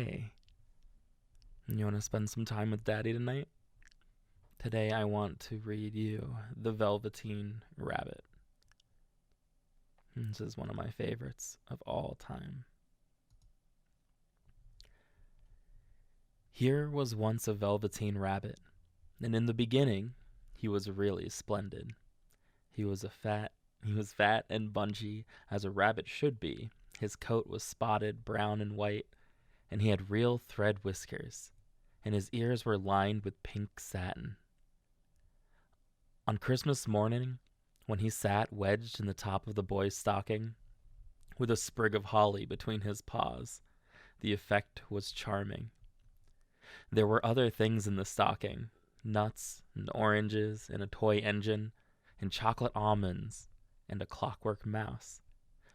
Hey, you want to spend some time with Daddy tonight? Today I want to read you The Velveteen Rabbit. This is one of my favorites of all time. Here was once a Velveteen Rabbit, and in the beginning he was really splendid. He was fat and bunchy, as a rabbit should be. His coat was spotted brown and white, and he had real thread whiskers, and his ears were lined with pink satin. On Christmas morning, when he sat wedged in the top of the boy's stocking, with a sprig of holly between his paws, the effect was charming. There were other things in the stocking, nuts and oranges and a toy engine and chocolate almonds and a clockwork mouse,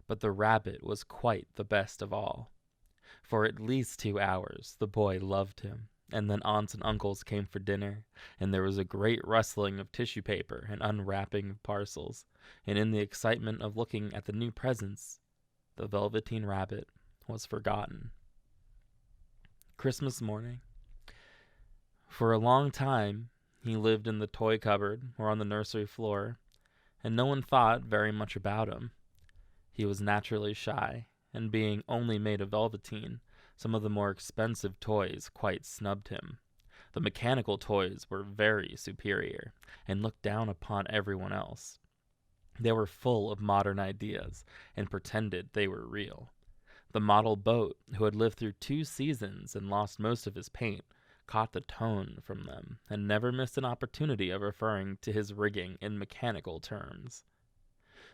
but the rabbit was quite the best of all. For at least 2 hours the boy loved him, and then aunts and uncles came for dinner, and there was a great rustling of tissue paper and unwrapping of parcels, and in the excitement of looking at the new presents, the Velveteen Rabbit was forgotten. Christmas morning. For a long time he lived in the toy cupboard or on the nursery floor, and no one thought very much about him. He was naturally shy, and being only made of velveteen, some of the more expensive toys quite snubbed him. The mechanical toys were very superior, and looked down upon everyone else. They were full of modern ideas, and pretended they were real. The model boat, who had lived through 2 seasons and lost most of his paint, caught the tone from them, and never missed an opportunity of referring to his rigging in mechanical terms.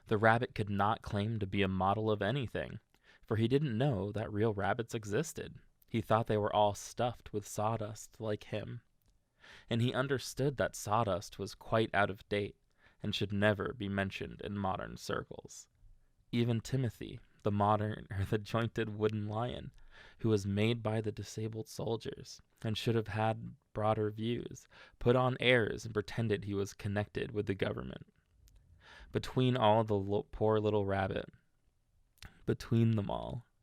The rabbit could not claim to be a model of anything, for he didn't know that real rabbits existed. He thought they were all stuffed with sawdust like him. And he understood that sawdust was quite out of date and should never be mentioned in modern circles. Even Timothy, the jointed wooden lion, who was made by the disabled soldiers and should have had broader views, put on airs and pretended he was connected with the government. Between them all,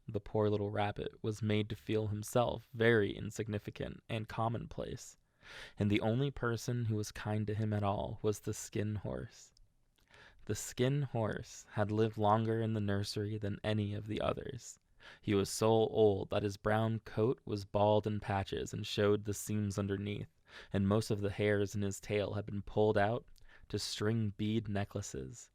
the poor little rabbit was made to feel himself very insignificant and commonplace, and the only person who was kind to him at all was the Skin Horse. The Skin Horse had lived longer in the nursery than any of the others. He was so old that his brown coat was bald in patches and showed the seams underneath, and most of the hairs in his tail had been pulled out to string bead necklaces.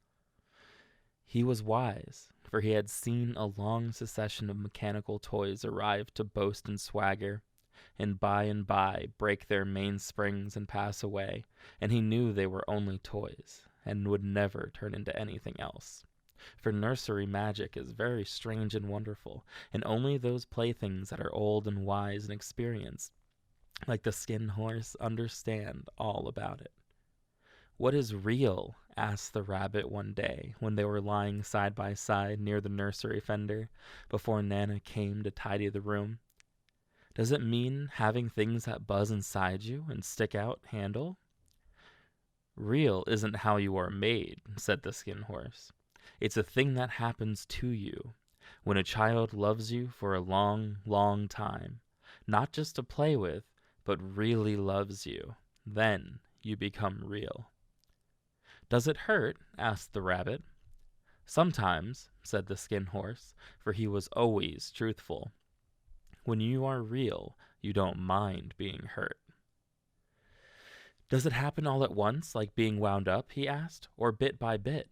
He was wise, for he had seen a long succession of mechanical toys arrive to boast and swagger, and by break their mainsprings and pass away, and he knew they were only toys, and would never turn into anything else. For nursery magic is very strange and wonderful, and only those playthings that are old and wise and experienced, like the Skin Horse, understand all about it. "What is real?" asked the rabbit one day when they were lying side by side near the nursery fender before Nana came to tidy the room. "Does it mean having things that buzz inside you and stick out handle?" "Real isn't how you are made," said the Skin Horse. "It's a thing that happens to you when a child loves you for a long, long time, not just to play with, but really loves you. Then you become real." "Does it hurt?" asked the rabbit. "Sometimes," said the Skin Horse, for he was always truthful. "When you are real, you don't mind being hurt." "Does it happen all at once, like being wound up?" he asked, "or bit by bit?"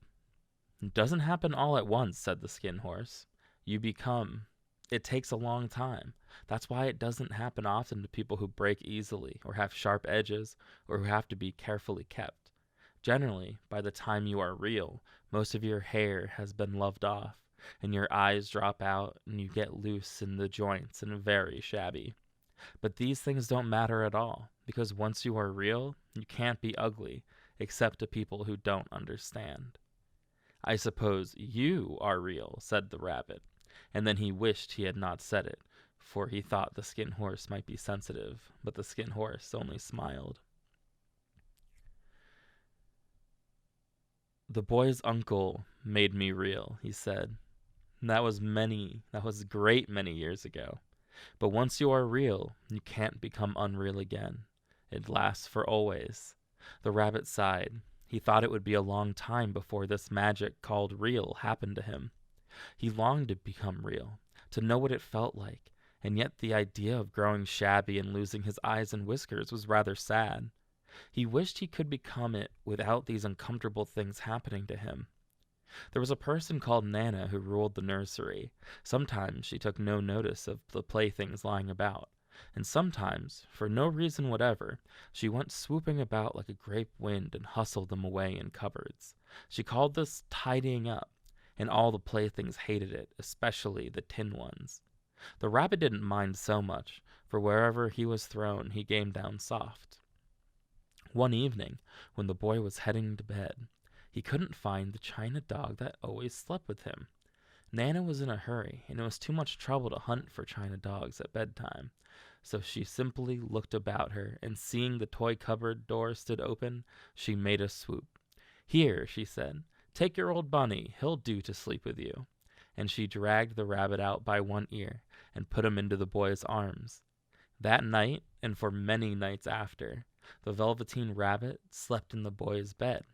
"It doesn't happen all at once," said the Skin Horse. It takes a long time. That's why it doesn't happen often to people who break easily, or have sharp edges, or who have to be carefully kept. Generally, by the time you are real, most of your hair has been loved off, and your eyes drop out, and you get loose in the joints and very shabby. But these things don't matter at all, because once you are real, you can't be ugly, except to people who don't understand. "I suppose you are real," said the rabbit, and then he wished he had not said it, for he thought the Skin Horse might be sensitive, but the Skin Horse only smiled. "The boy's uncle made me real," he said. That was a great many years ago. But once you are real, you can't become unreal again. It lasts for always. The rabbit sighed. He thought it would be a long time before this magic called real happened to him. He longed to become real, to know what it felt like, and yet the idea of growing shabby and losing his eyes and whiskers was rather sad. He wished he could become it without these uncomfortable things happening to him. There was a person called Nana who ruled the nursery. Sometimes she took no notice of the playthings lying about, and sometimes, for no reason whatever, she went swooping about like a great wind and hustled them away in cupboards. She called this tidying up, and all the playthings hated it, especially the tin ones. The rabbit didn't mind so much, for wherever he was thrown, he came down soft. One evening, when the boy was heading to bed, he couldn't find the china dog that always slept with him. Nana was in a hurry, and it was too much trouble to hunt for china dogs at bedtime, so she simply looked about her, and seeing the toy cupboard door stood open, she made a swoop. "Here," she said, "take your old bunny, he'll do to sleep with you." And she dragged the rabbit out by one ear, and put him into the boy's arms. That night, and for many nights after, the Velveteen Rabbit slept in the boy's bed.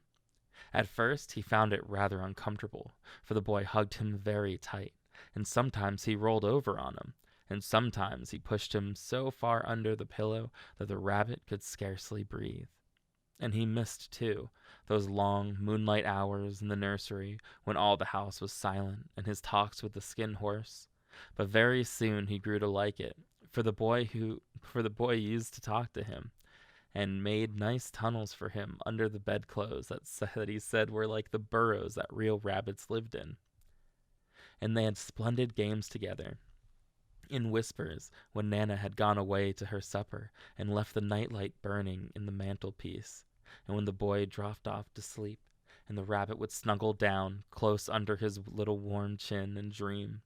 At first, he found it rather uncomfortable, for the boy hugged him very tight, and sometimes he rolled over on him, and sometimes he pushed him so far under the pillow that the rabbit could scarcely breathe. And he missed, too, those long moonlight hours in the nursery when all the house was silent, and his talks with the skin horse. But very soon he grew to like it, for the boy used to talk to him, and made nice tunnels for him under the bedclothes that he said were like the burrows that real rabbits lived in. And they had splendid games together, in whispers, when Nana had gone away to her supper and left the nightlight burning in the mantelpiece, and when the boy dropped off to sleep, and the rabbit would snuggle down close under his little warm chin and dream,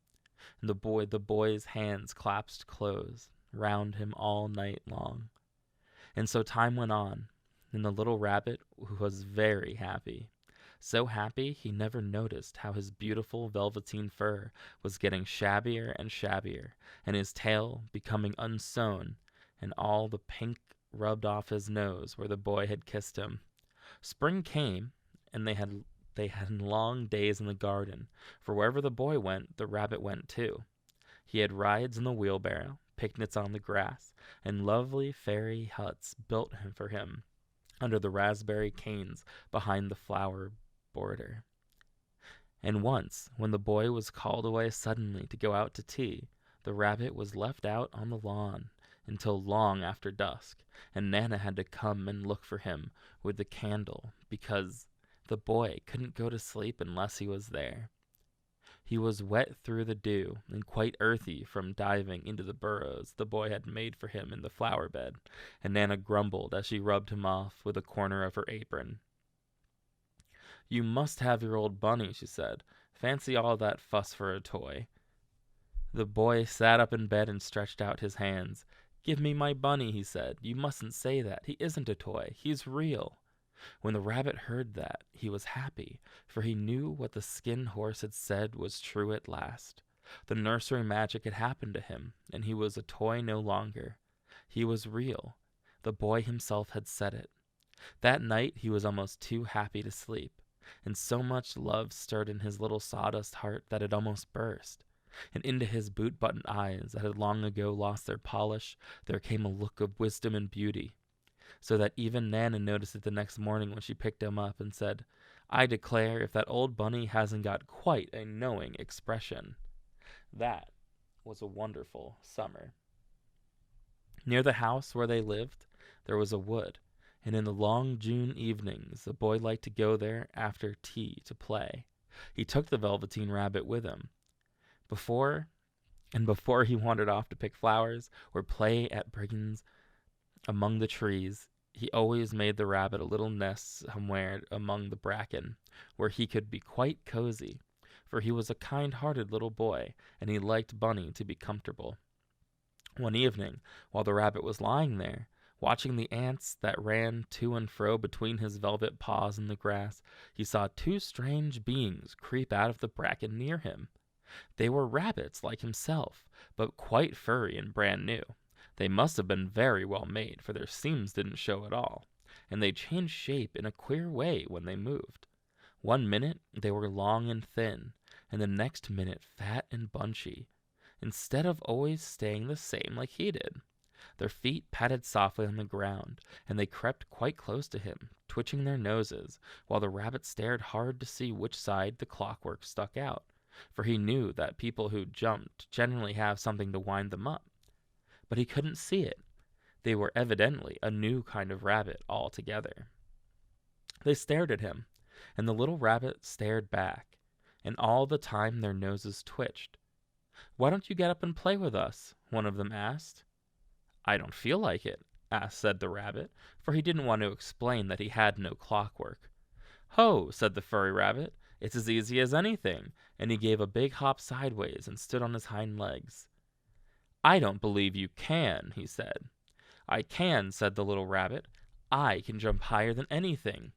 and the boy's hands clasped close round him all night long. And so time went on, and the little rabbit was very happy. So happy he never noticed how his beautiful velveteen fur was getting shabbier and shabbier, and his tail becoming unsewn, and all the pink rubbed off his nose where the boy had kissed him. Spring came, and they had long days in the garden, for wherever the boy went, the rabbit went too. He had rides in the wheelbarrow, picnics on the grass, and lovely fairy huts built for him under the raspberry canes behind the flower border. And once, when the boy was called away suddenly to go out to tea, the rabbit was left out on the lawn until long after dusk, and Nana had to come and look for him with the candle because the boy couldn't go to sleep unless he was there. He was wet through the dew and quite earthy from diving into the burrows the boy had made for him in the flower bed, and Nana grumbled as she rubbed him off with a corner of her apron. "You must have your old bunny," she said. "Fancy all that fuss for a toy." The boy sat up in bed and stretched out his hands. "Give me my bunny," he said. "You mustn't say that. He isn't a toy. He's real." When the rabbit heard that, he was happy, for he knew what the skin horse had said was true at last. The nursery magic had happened to him, and he was a toy no longer. He was real. The boy himself had said it. That night he was almost too happy to sleep, and so much love stirred in his little sawdust heart that it almost burst. And into his boot-button eyes that had long ago lost their polish, there came a look of wisdom and beauty, so that even Nana noticed it the next morning when she picked him up and said, "I declare if that old bunny hasn't got quite a knowing expression." That was a wonderful summer. Near the house where they lived, there was a wood, and in the long June evenings the boy liked to go there after tea to play. He took the Velveteen Rabbit with him. Before he wandered off to pick flowers or play at brigands among the trees, he always made the rabbit a little nest somewhere among the bracken, where he could be quite cozy, for he was a kind-hearted little boy, and he liked Bunny to be comfortable. One evening, while the rabbit was lying there, watching the ants that ran to and fro between his velvet paws in the grass, he saw two strange beings creep out of the bracken near him. They were rabbits like himself, but quite furry and brand new. They must have been very well made, for their seams didn't show at all, and they changed shape in a queer way when they moved. One minute they were long and thin, and the next minute fat and bunchy, instead of always staying the same like he did. Their feet patted softly on the ground, and they crept quite close to him, twitching their noses, while the rabbit stared hard to see which side the clockwork stuck out, for he knew that people who jumped generally have something to wind them up. But he couldn't see it. They were evidently a new kind of rabbit altogether. They stared at him, and the little rabbit stared back, and all the time their noses twitched. "Why don't you get up and play with us?" one of them asked. "I don't feel like it," said the rabbit, for he didn't want to explain that he had no clockwork. "Ho!" said the furry rabbit. "It's as easy as anything," and he gave a big hop sideways and stood on his hind legs. "I don't believe you can," he said. "I can," said the little rabbit. "I can jump higher than anything."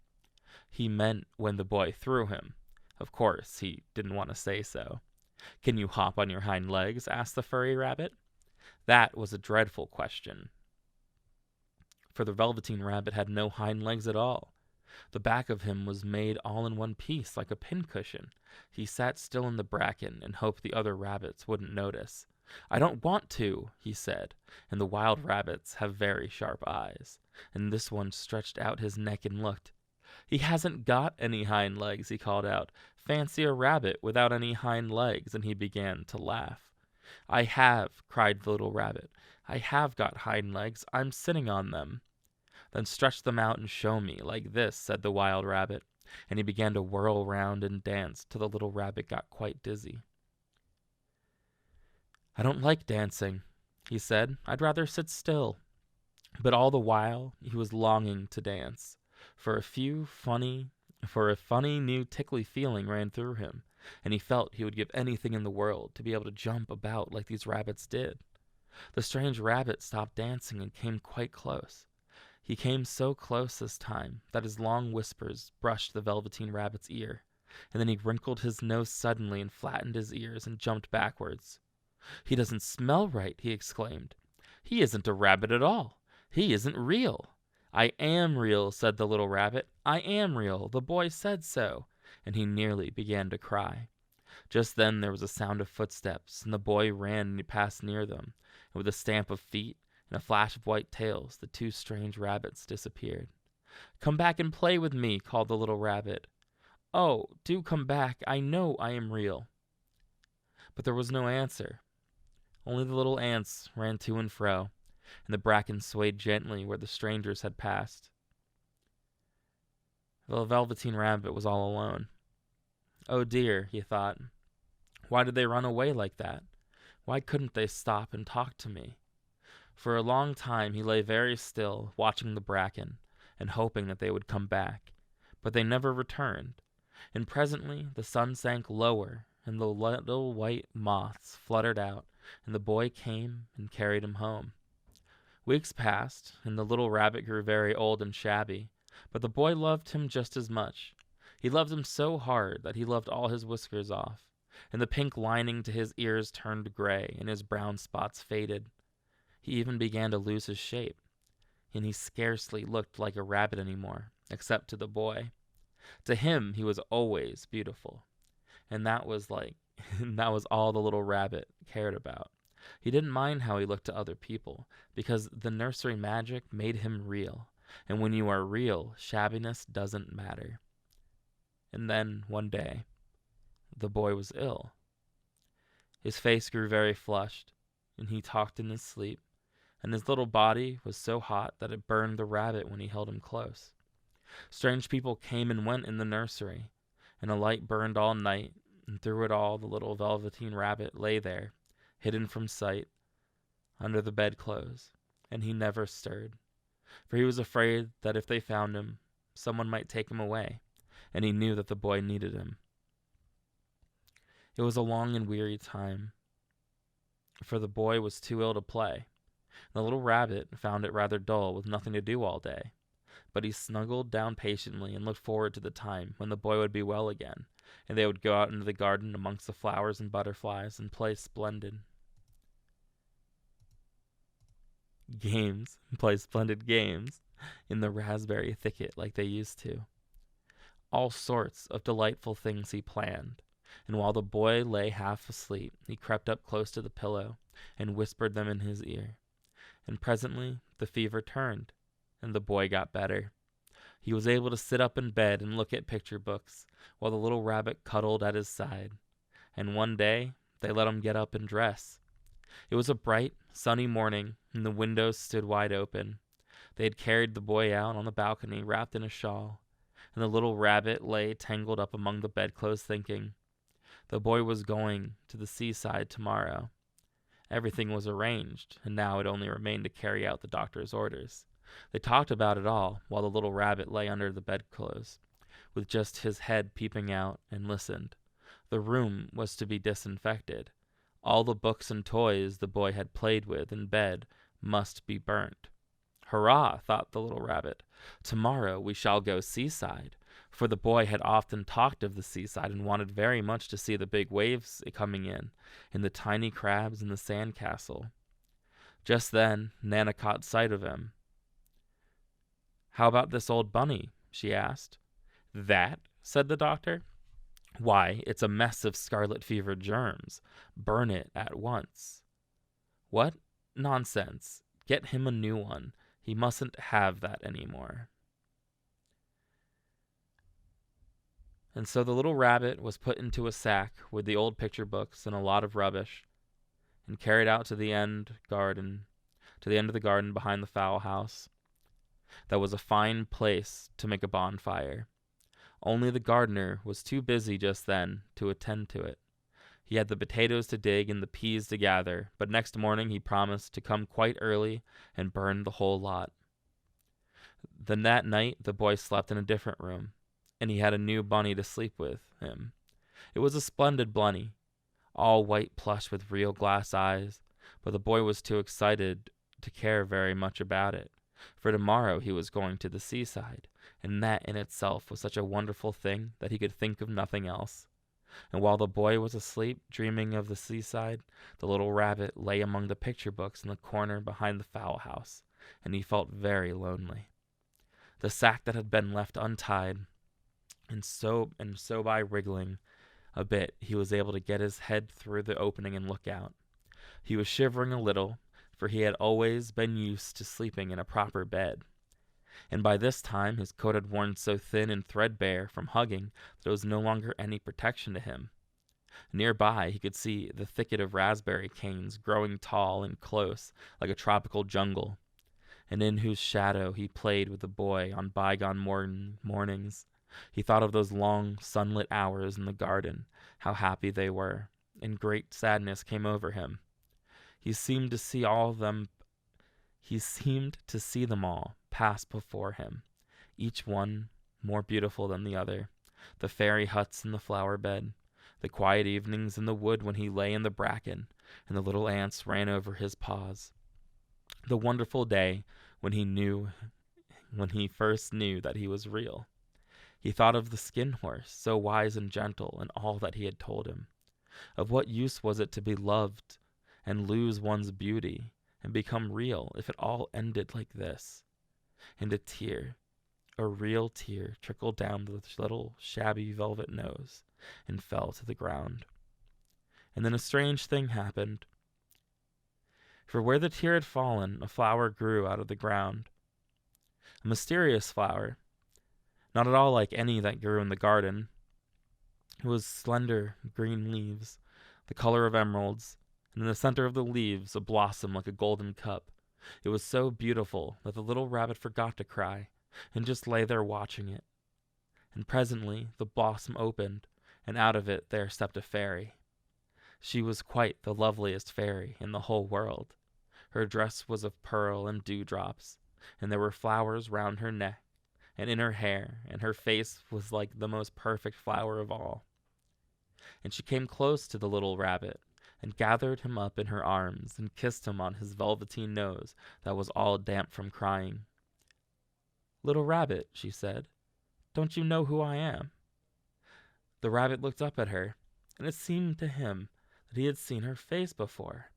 He meant when the boy threw him. Of course, he didn't want to say so. "Can you hop on your hind legs?" asked the furry rabbit. That was a dreadful question, for the Velveteen Rabbit had no hind legs at all. The back of him was made all in one piece, like a pincushion. He sat still in the bracken and hoped the other rabbits wouldn't notice. "I don't want to," he said, and the wild rabbits have very sharp eyes, and this one stretched out his neck and looked. "He hasn't got any hind legs," he called out. "Fancy a rabbit without any hind legs," and he began to laugh. "I have," cried the little rabbit. "I have got hind legs. I'm sitting on them." "Then stretch them out and show me, like this," said the wild rabbit, and he began to whirl round and dance till the little rabbit got quite dizzy. "I don't like dancing," he said. "I'd rather sit still." But all the while he was longing to dance, for a funny new tickly feeling ran through him, and he felt he would give anything in the world to be able to jump about like these rabbits did. The strange rabbit stopped dancing and came quite close. He came so close this time that his long whiskers brushed the Velveteen Rabbit's ear, and then he wrinkled his nose suddenly and flattened his ears and jumped backwards. "He doesn't smell right," he exclaimed. "He isn't a rabbit at all. He isn't real." "I am real," said the little rabbit. "I am real. The boy said so." And he nearly began to cry. Just then there was a sound of footsteps, and the boy ran and he passed near them, and with a stamp of feet and a flash of white tails, the two strange rabbits disappeared. "Come back and play with me," called the little rabbit. "Oh, do come back. I know I am real." But there was no answer. Only the little ants ran to and fro, and the bracken swayed gently where the strangers had passed. The Velveteen Rabbit was all alone. "Oh dear," he thought. "Why did they run away like that? Why couldn't they stop and talk to me?" For a long time he lay very still, watching the bracken, and hoping that they would come back. But they never returned, and presently the sun sank lower, and the little white moths fluttered out, and the boy came and carried him home. Weeks passed, and the little rabbit grew very old and shabby, but the boy loved him just as much. He loved him so hard that he loved all his whiskers off, and the pink lining to his ears turned gray, and his brown spots faded. He even began to lose his shape, and he scarcely looked like a rabbit anymore, except to the boy. To him he was always beautiful, and that was all the little rabbit cared about. He didn't mind how he looked to other people, because the nursery magic made him real, and when you are real, shabbiness doesn't matter. And then, one day, the boy was ill. His face grew very flushed, and he talked in his sleep, and his little body was so hot that it burned the rabbit when he held him close. Strange people came and went in the nursery, and a light burned all night, and through it all the little Velveteen Rabbit lay there, hidden from sight, under the bedclothes, and he never stirred, for he was afraid that if they found him, someone might take him away, and he knew that the boy needed him. It was a long and weary time, for the boy was too ill to play. The little rabbit found it rather dull with nothing to do all day. but he snuggled down patiently and looked forward to the time when the boy would be well again, and they would go out into the garden amongst the flowers and butterflies and play splendid games in the raspberry thicket like they used to. All sorts of delightful things he planned, and while the boy lay half asleep, he crept up close to the pillow and whispered them in his ear. And presently the fever turned, and the boy got better. He was able to sit up in bed and look at picture books, while the little rabbit cuddled at his side. And one day they let him get up and dress. It was a bright, sunny morning, and the windows stood wide open. They had carried the boy out on the balcony wrapped in a shawl, and the little rabbit lay tangled up among the bedclothes thinking. The boy was going to the seaside tomorrow. Everything was arranged, and now it only remained to carry out the doctor's orders. They talked about it all while the little rabbit lay under the bedclothes, with just his head peeping out, and listened. The room was to be disinfected. All the books and toys the boy had played with in bed must be burnt. Hurrah, thought the little rabbit. Tomorrow we shall go seaside, for the boy had often talked of the seaside and wanted very much to see the big waves coming in, and the tiny crabs in the sand castle. Just then Nana caught sight of him. "How about this old bunny?" she asked. "That?" said the doctor. "Why, it's a mess of scarlet fever germs. Burn it at once." "What? Nonsense. Get him a new one. He mustn't have that any more." And so the little rabbit was put into a sack with the old picture books and a lot of rubbish, and carried out to the end of the garden behind the fowl house. That was a fine place to make a bonfire. Only the gardener was too busy just then to attend to it. He had the potatoes to dig and the peas to gather, but next morning he promised to come quite early and burn the whole lot. Then that night the boy slept in a different room, and he had a new bunny to sleep with him. It was a splendid bunny, all white plush with real glass eyes, but the boy was too excited to care very much about it, for tomorrow he was going to the seaside, and that in itself was such a wonderful thing that he could think of nothing else. And while the boy was asleep, dreaming of the seaside, the little rabbit lay among the picture books in the corner behind the fowl house, and he felt very lonely. The sack that had been left untied, and so by wriggling a bit, he was able to get his head through the opening and look out. He was shivering a little, for he had always been used to sleeping in a proper bed. And by this time his coat had worn so thin and threadbare from hugging that there was no longer any protection to him. Nearby he could see the thicket of raspberry canes growing tall and close like a tropical jungle, and in whose shadow he played with the boy on bygone mornings. He thought of those long sunlit hours in the garden, how happy they were, and great sadness came over him. He seemed to see them all pass before him, each one more beautiful than the other. The fairy huts in the flower bed, the quiet evenings in the wood when he lay in the bracken and the little ants ran over his paws. The wonderful day when he first knew that he was real. He thought of the skin horse, so wise and gentle, and all that he had told him. Of what use was it to be loved and lose one's beauty and become real if it all ended like this? And a real tear, trickled down the little shabby velvet nose and fell to the ground. And then a strange thing happened. For where the tear had fallen, a flower grew out of the ground. A mysterious flower, not at all like any that grew in the garden. It was slender green leaves, the color of emeralds, and in the center of the leaves a blossom like a golden cup. It was so beautiful that the little rabbit forgot to cry, and just lay there watching it. And presently the blossom opened, and out of it there stepped a fairy. She was quite the loveliest fairy in the whole world. Her dress was of pearl and dewdrops, and there were flowers round her neck and in her hair, and her face was like the most perfect flower of all. And she came close to the little rabbit, and gathered him up in her arms, and kissed him on his velveteen nose that was all damp from crying. "Little rabbit," she said, "don't you know who I am?" The rabbit looked up at her, and it seemed to him that he had seen her face before,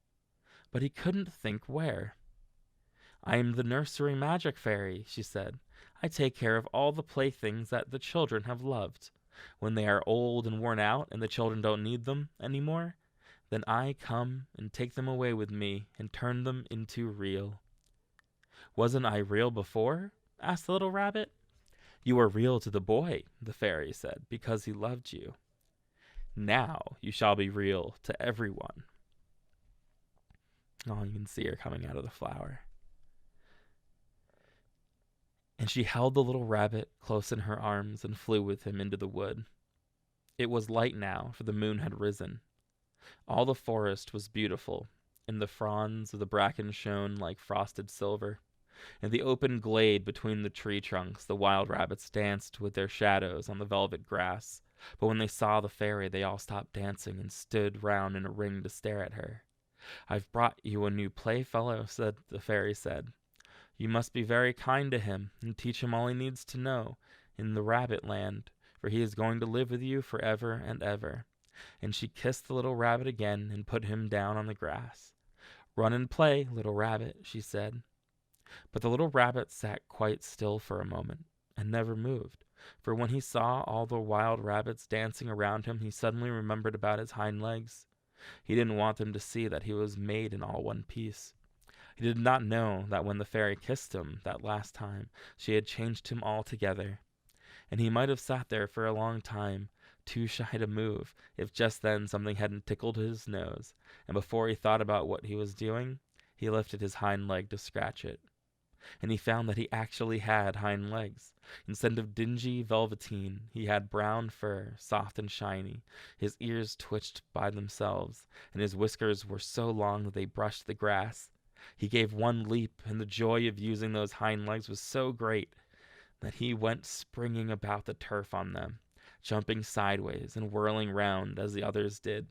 but he couldn't think where. "I am the nursery magic fairy," she said. "I take care of all the playthings that the children have loved. When they are old and worn out and the children don't need them any more, then I come and take them away with me and turn them into real." "Wasn't I real before?" asked the little rabbit. "You were real to the boy," the fairy said, "because he loved you. Now you shall be real to everyone." Oh, you can see her coming out of the flower. And she held the little rabbit close in her arms and flew with him into the wood. It was light now, for the moon had risen. All the forest was beautiful, and the fronds of the bracken shone like frosted silver. In the open glade between the tree trunks, the wild rabbits danced with their shadows on the velvet grass. But when they saw the fairy, they all stopped dancing and stood round in a ring to stare at her. "I've brought you a new playfellow," the fairy said. "You must be very kind to him and teach him all he needs to know in the rabbit land, for he is going to live with you forever and ever." And she kissed the little rabbit again and put him down on the grass. "Run and play, little rabbit," she said. But the little rabbit sat quite still for a moment and never moved, for when he saw all the wild rabbits dancing around him, he suddenly remembered about his hind legs. He didn't want them to see that he was made in all one piece. He did not know that when the fairy kissed him that last time, she had changed him altogether. And he might have sat there for a long time, too shy to move, if just then something hadn't tickled his nose, and before he thought about what he was doing, he lifted his hind leg to scratch it. And he found that he actually had hind legs. Instead of dingy velveteen, he had brown fur, soft and shiny. His ears twitched by themselves, and his whiskers were so long that they brushed the grass. He gave one leap, and the joy of using those hind legs was so great that he went springing about the turf on them, jumping sideways and whirling round as the others did.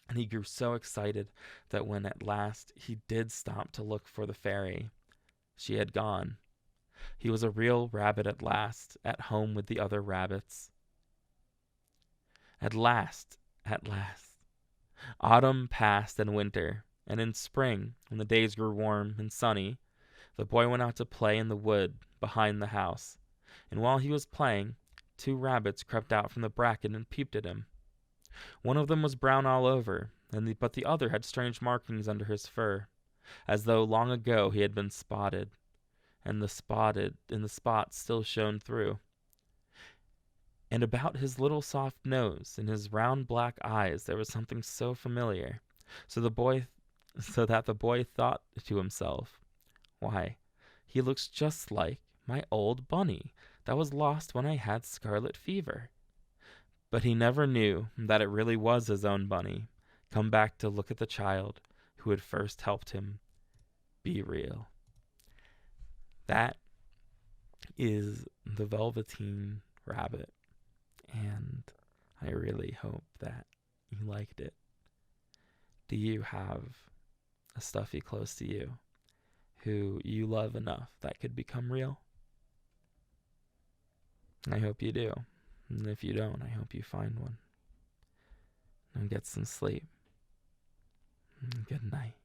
And he grew so excited that when at last he did stop to look for the fairy, she had gone. He was a real rabbit at last, at home with the other rabbits. At last. Autumn passed and winter, and in spring, when the days grew warm and sunny, the boy went out to play in the wood behind the house. And while he was playing, 2 rabbits crept out from the bracken and peeped at him. One of them was brown all over, but the other had strange markings under his fur, as though long ago he had been spotted, and the spots still shone through. And about his little soft nose and his round black eyes there was something so familiar, so that the boy thought to himself, "Why, he looks just like my old bunny that was lost when I had scarlet fever." But he never knew that it really was his own bunny, come back to look at the child who had first helped him be real. That is the Velveteen Rabbit, and I really hope that you liked it. Do you have a stuffy close to you who you love enough that could become real? I hope you do. And if you don't, I hope you find one. And get some sleep. Good night.